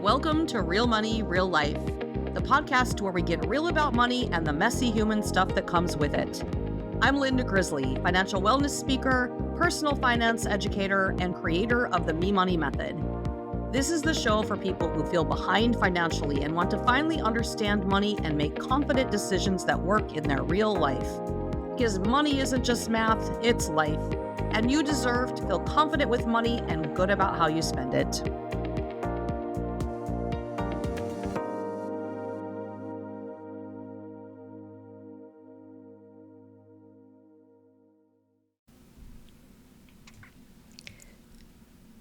Welcome to Real Money, Real Life, the podcast where we get real about money and the messy human stuff that comes with it. I'm Linda Grizely, financial wellness speaker, personal finance educator, and creator of the Me Money Method. This is the show for people who feel behind financially and want to finally understand money and make confident decisions that work in their real life. Because money isn't just math, it's life. And you deserve to feel confident with money and good about how you spend it.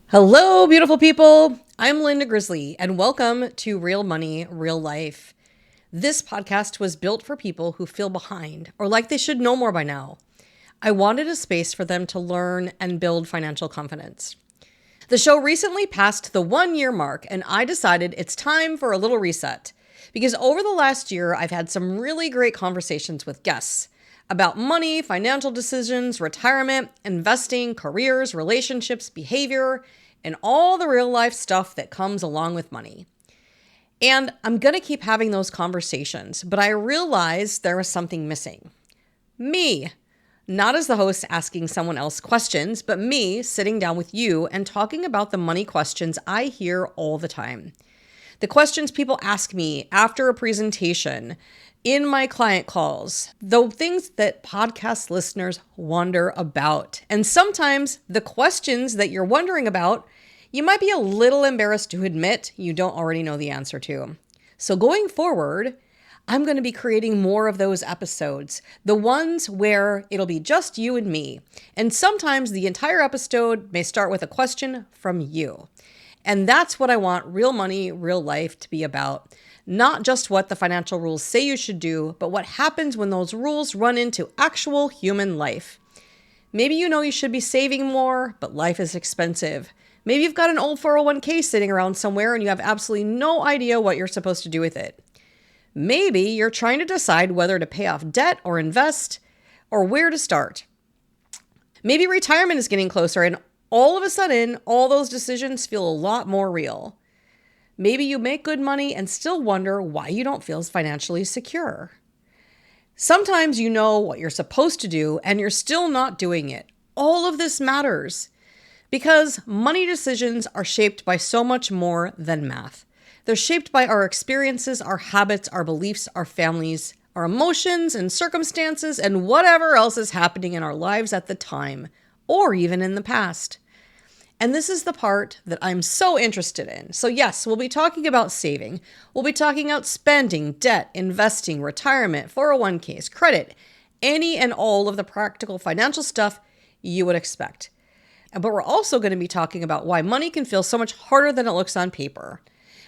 Hello, beautiful people. I'm Linda Grizely, and welcome to Real Money, Real Life. This podcast was built for people who feel behind or like they should know more by now. I wanted a space for them to learn and build financial confidence. The show recently passed the 1-year mark, and I decided it's time for a little reset. Because over the last year, I've had some really great conversations with guests about money, financial decisions, retirement, investing, careers, relationships, behavior, and all the real life stuff that comes along with money. And I'm going to keep having those conversations, but I realized there was something missing. Me. Not as the host asking someone else questions, but me sitting down with you and talking about the money questions I hear all the time. The questions people ask me after a presentation, in my client calls, the things that podcast listeners wonder about. And sometimes the questions that you're wondering about, you might be a little embarrassed to admit you don't already know the answer to. So going forward, I'm going to be creating more of those episodes, the ones where it'll be just you and me. And sometimes the entire episode may start with a question from you. And that's what I want Real Money, Real Life to be about. Not just what the financial rules say you should do, but what happens when those rules run into actual human life. Maybe you know you should be saving more, but life is expensive. Maybe you've got an old 401k sitting around somewhere and you have absolutely no idea what you're supposed to do with it. Maybe you're trying to decide whether to pay off debt or invest or where to start. Maybe retirement is getting closer and all of a sudden, all those decisions feel a lot more real. Maybe you make good money and still wonder why you don't feel financially secure. Sometimes you know what you're supposed to do and you're still not doing it. All of this matters because money decisions are shaped by so much more than math. They're shaped by our experiences, our habits, our beliefs, our families, our emotions and circumstances, and whatever else is happening in our lives at the time, or even in the past. And this is the part that I'm so interested in. So yes, we'll be talking about saving. We'll be talking about spending, debt, investing, retirement, 401ks, credit, any and all of the practical financial stuff you would expect. But we're also going to be talking about why money can feel so much harder than it looks on paper.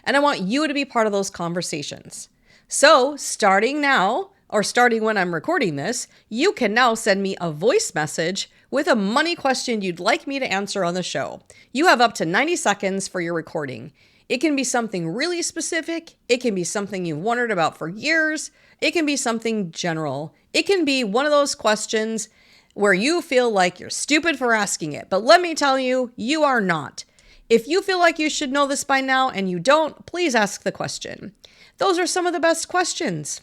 And I want you to be part of those conversations. So starting now, or starting when I'm recording this, you can now send me a voice message with a money question you'd like me to answer on the show. You have up to 90 seconds for your recording. It can be something really specific. It can be something you've wondered about for years. It can be something general. It can be one of those questions where you feel like you're stupid for asking it. But let me tell you, you are not. If you feel like you should know this by now and you don't, please ask the question. Those are some of the best questions.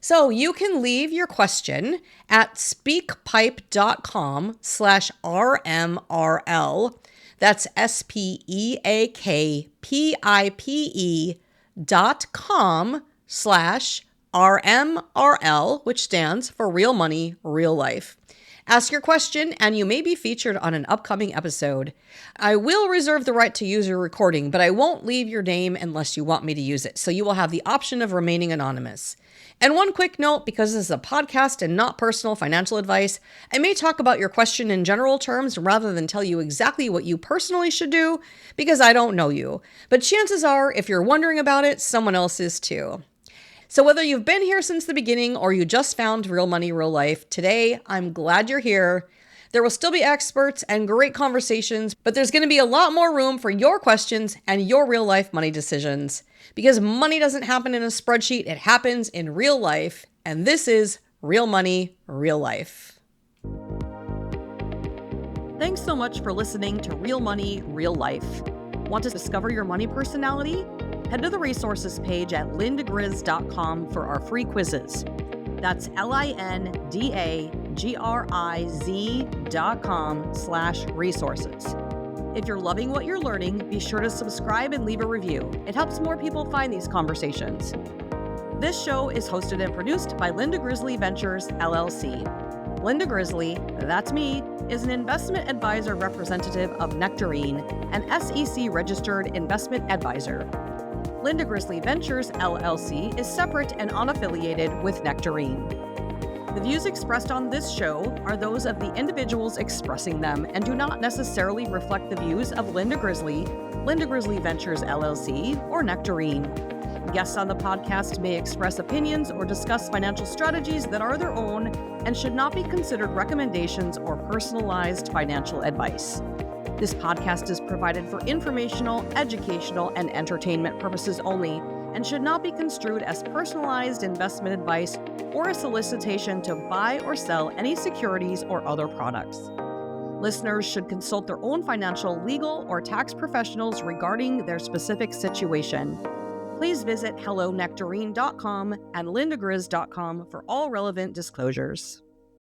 So you can leave your question at speakpipe.com/RMRL. That's SPEAKPIPE.com/RMRL, which stands for Real Money, Real Life. Ask your question and you may be featured on an upcoming episode. I will reserve the right to use your recording, but I won't leave your name unless you want me to use it. So you will have the option of remaining anonymous. And one quick note, because this is a podcast and not personal financial advice, I may talk about your question in general terms rather than tell you exactly what you personally should do because I don't know you. But chances are, if you're wondering about it, someone else is too. So whether you've been here since the beginning or you just found Real Money, Real Life, today I'm glad you're here. There will still be experts and great conversations, but there's going to be a lot more room for your questions and your real life money decisions. Because money doesn't happen in a spreadsheet, it happens in real life. And this is Real Money, Real Life. Thanks so much for listening to Real Money, Real Life. Want to discover your money personality? Head to the resources page at lindagriz.com for our free quizzes. That's LINDAGRIZ.com/resources. If you're loving what you're learning, be sure to subscribe and leave a review. It helps more people find these conversations. This show is hosted and produced by Linda Grizely Ventures, LLC. Linda Grizely, that's me, is an investment advisor representative of Nectarine, an SEC-registered investment advisor. Linda Grizely Ventures, LLC is separate and unaffiliated with Nectarine. The views expressed on this show are those of the individuals expressing them and do not necessarily reflect the views of Linda Grizely, Linda Grizely Ventures, LLC, or Nectarine. Guests on the podcast may express opinions or discuss financial strategies that are their own and should not be considered recommendations or personalized financial advice. This podcast is provided for informational, educational, and entertainment purposes only and should not be construed as personalized investment advice or a solicitation to buy or sell any securities or other products. Listeners should consult their own financial, legal, or tax professionals regarding their specific situation. Please visit hellonectarine.com and lindagriz.com for all relevant disclosures.